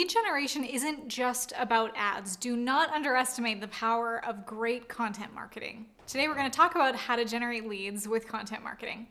Lead generation isn't just about ads. Do not underestimate the power of great content marketing. Today we're going to talk about how to generate leads with content marketing.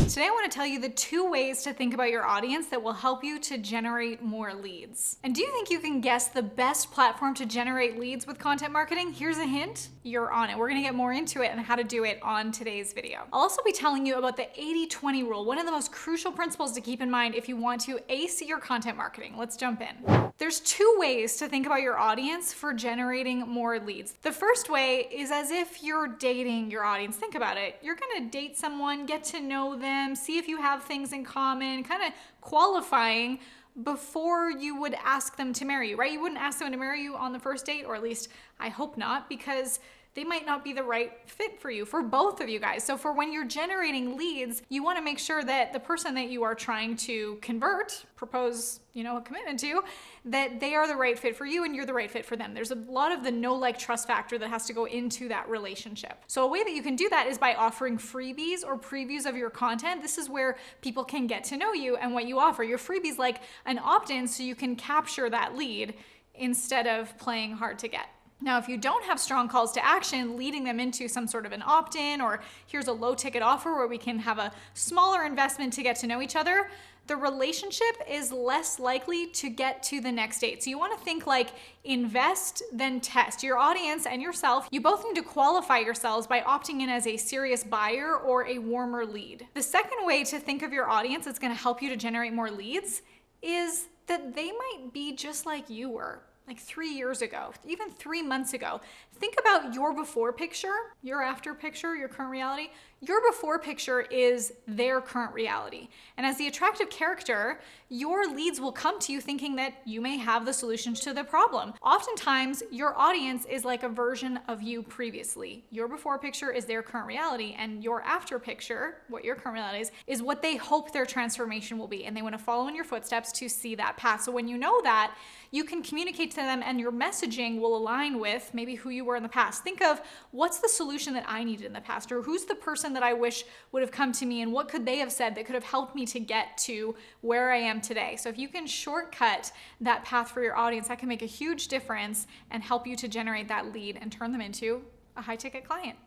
Today I want to tell you the 2 ways to think about your audience that will help you to generate more leads. And do you think you can guess the best platform to generate leads with content marketing? Here's a hint, you're on it. We're going to get more into it and how to do it on today's video. I'll also be telling you about the 80-20 rule, one of the most crucial principles to keep in mind if you want to ace your content marketing. Let's jump in. There's 2 ways to think about your audience for generating more leads. The first way is as if you're dating your audience. Think about it. You're going to date someone, get to know them, see if you have things in common, kind of qualifying before you would ask them to marry you, right? You wouldn't ask them to marry you on the first date, or at least I hope not, because they might not be the right fit for you, for both of you guys. So for when you're generating leads, you want to make sure that the person that you are trying to convert, propose, a commitment to, that they are the right fit for you and you're the right fit for them. There's a lot of the know, like, trust factor that has to go into that relationship. So a way that you can do that is by offering freebies or previews of your content. This is where people can get to know you and what you offer. Your freebies like an opt-in so you can capture that lead instead of playing hard to get. Now, if you don't have strong calls to action, leading them into some sort of an opt-in, or here's a low ticket offer where we can have a smaller investment to get to know each other, the relationship is less likely to get to the next date. So you want to think like invest, then test. Your audience and yourself, you both need to qualify yourselves by opting in as a serious buyer or a warmer lead. The second way to think of your audience that's going to help you to generate more leads is that they might be just like you were. Like 3 years ago, even 3 months ago. Think about your before picture, your after picture, your current reality. Your before picture is their current reality. And as the attractive character, your leads will come to you thinking that you may have the solutions to the problem. Oftentimes, your audience is like a version of you previously. Your before picture is their current reality, and your after picture, what your current reality is what they hope their transformation will be. And they want to follow in your footsteps to see that path. So when you know that, you can communicate to them and your messaging will align with maybe who you were in the past. Think of what's the solution that I needed in the past, or who's the person that I wish would have come to me, and what could they have said that could have helped me to get to where I am today. So if you can shortcut that path for your audience, that can make a huge difference and help you to generate that lead and turn them into a high-ticket client.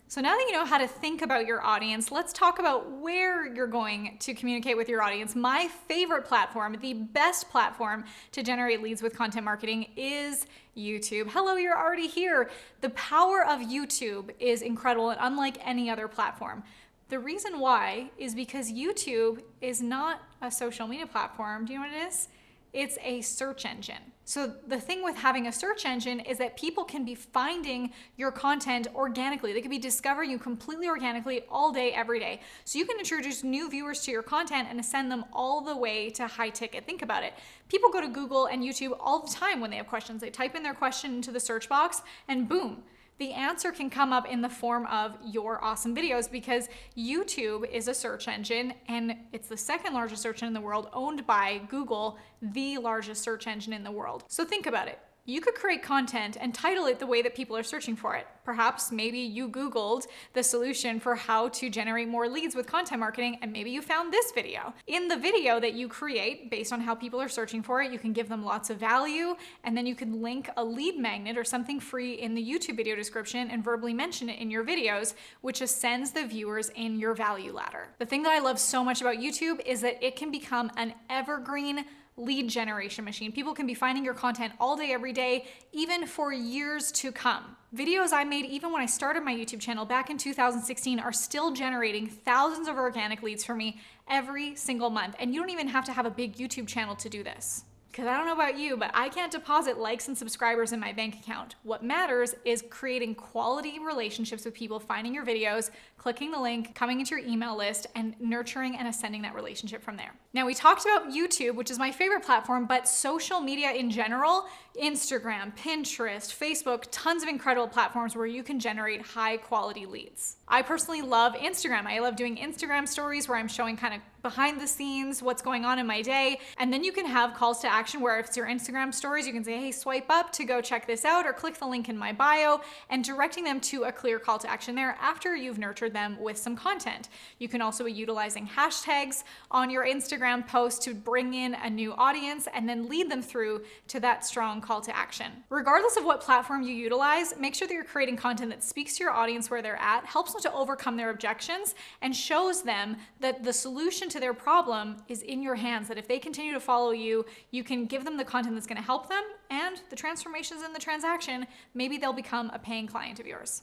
So now that you know how to think about your audience, let's talk about where you're going to communicate with your audience. My favorite platform, the best platform to generate leads with content marketing is YouTube. Hello, you're already here. The power of YouTube is incredible and unlike any other platform. The reason why is because YouTube is not a social media platform. Do you know what it is? It's a search engine. So the thing with having a search engine is that people can be finding your content organically. They could be discovering you completely organically all day, every day. So you can introduce new viewers to your content and send them all the way to high ticket. Think about it. People go to Google and YouTube all the time when they have questions. They type in their question into the search box and boom, the answer can come up in the form of your awesome videos, because YouTube is a search engine and it's the second largest search engine in the world, owned by Google, the largest search engine in the world. So think about it. You could create content and title it the way that people are searching for it. Perhaps maybe you Googled the solution for how to generate more leads with content marketing, and maybe you found this video. In the video that you create, based on how people are searching for it, you can give them lots of value, and then you can link a lead magnet or something free in the YouTube video description and verbally mention it in your videos, which ascends the viewers in your value ladder. The thing that I love so much about YouTube is that it can become an evergreen lead generation machine. People can be finding your content all day, every day, even for years to come. Videos I made even when I started my YouTube channel back in 2016 are still generating thousands of organic leads for me every single month. And you don't even have to have a big YouTube channel to do this. Because I don't know about you, but I can't deposit likes and subscribers in my bank account. What matters is creating quality relationships with people, finding your videos, clicking the link, coming into your email list, and nurturing and ascending that relationship from there. Now, we talked about YouTube, which is my favorite platform, but social media in general, Instagram, Pinterest, Facebook, tons of incredible platforms where you can generate high quality leads. I personally love Instagram. I love doing Instagram stories where I'm showing kind of behind the scenes, what's going on in my day. And then you can have calls to action where if it's your Instagram stories, you can say, hey, swipe up to go check this out, or click the link in my bio, and directing them to a clear call to action there after you've nurtured them with some content. You can also be utilizing hashtags on your Instagram post to bring in a new audience and then lead them through to that strong call to action. Regardless of what platform you utilize, make sure that you're creating content that speaks to your audience where they're at, helps them to overcome their objections, and shows them that the solution to their problem is in your hands, that if they continue to follow you, you can give them the content that's going to help them, and the transformations in the transaction, maybe they'll become a paying client of yours.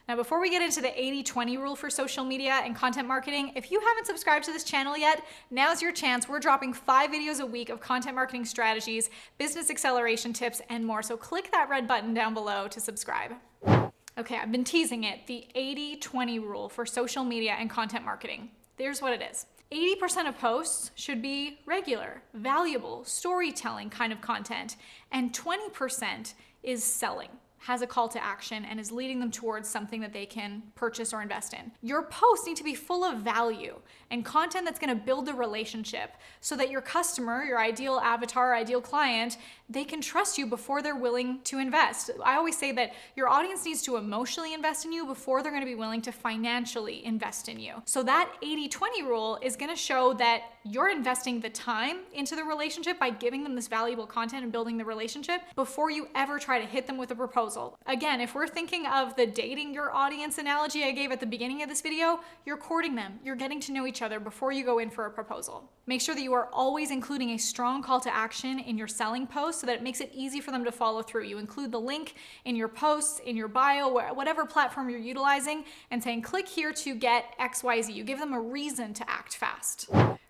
Now, before we get into the 80-20 rule for social media and content marketing, if you haven't subscribed to this channel yet, now's your chance. We're dropping 5 videos a week of content marketing strategies, business acceleration tips, and more. So click that red button down below to subscribe. Okay, I've been teasing it, the 80-20 rule for social media and content marketing. Here's what it is. 80% of posts should be regular, valuable, storytelling kind of content, and 20% is selling, has a call to action, and is leading them towards something that they can purchase or invest in. Your posts need to be full of value and content that's gonna build the relationship so that your customer, your ideal avatar, ideal client, they can trust you before they're willing to invest. I always say that your audience needs to emotionally invest in you before they're gonna be willing to financially invest in you. So that 80-20 rule is gonna show that you're investing the time into the relationship by giving them this valuable content and building the relationship before you ever try to hit them with a proposal. Again, if we're thinking of the dating your audience analogy I gave at the beginning of this video, you're courting them. You're getting to know each other before you go in for a proposal. Make sure that you are always including a strong call to action in your selling post so that it makes it easy for them to follow through. You include the link in your posts, in your bio, whatever platform you're utilizing, and saying, click here to get XYZ. You give them a reason to act fast.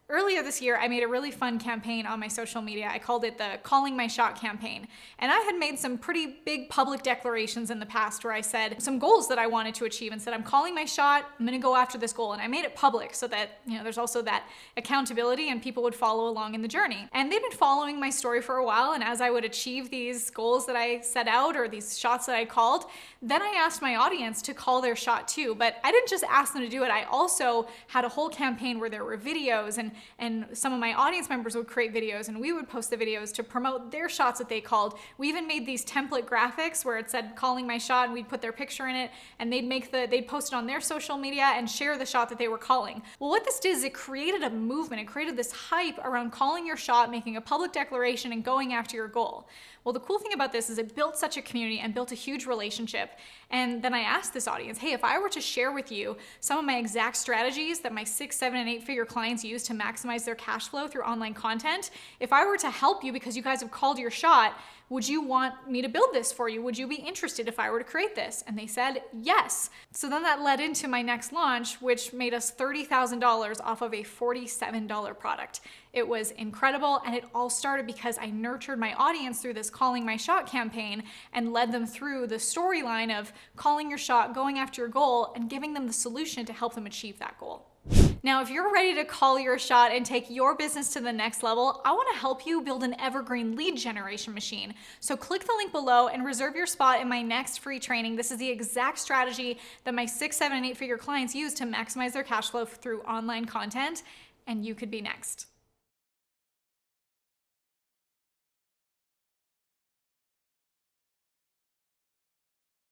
Earlier this year, I made a really fun campaign on my social media. I called it the Calling My Shot campaign. And I had made some pretty big public declarations in the past where I said some goals that I wanted to achieve and said, I'm calling my shot, I'm gonna go after this goal. And I made it public so that, there's also that accountability and people would follow along in the journey. And they've been following my story for a while. And as I would achieve these goals that I set out or these shots that I called, then I asked my audience to call their shot too. But I didn't just ask them to do it. I also had a whole campaign where there were videos and some of my audience members would create videos and we would post the videos to promote their shots that they called. We even made these template graphics where it said calling my shot and we'd put their picture in it and they'd post it on their social media and share the shot that they were calling. Well, what this did is it created a movement. It created this hype around calling your shot, making a public declaration and going after your goal. Well, the cool thing about this is it built such a community and built a huge relationship. And then I asked this audience, hey, if I were to share with you some of my exact strategies that my 6, 7, and 8-figure clients use to maximize their cash flow through online content, if I were to help you because you guys have called your shot, would you want me to build this for you? Would you be interested if I were to create this? And they said yes. So then that led into my next launch, which made us $30,000 off of a $47 product. It was incredible, and it all started because I nurtured my audience through this Calling My Shot campaign and led them through the storyline of calling your shot, going after your goal, and giving them the solution to help them achieve that goal. Now, if you're ready to call your shot and take your business to the next level, I want to help you build an evergreen lead generation machine. So click the link below and reserve your spot in my next free training. This is the exact strategy that my 6, 7, and 8-figure clients use to maximize their cash flow through online content, and you could be next.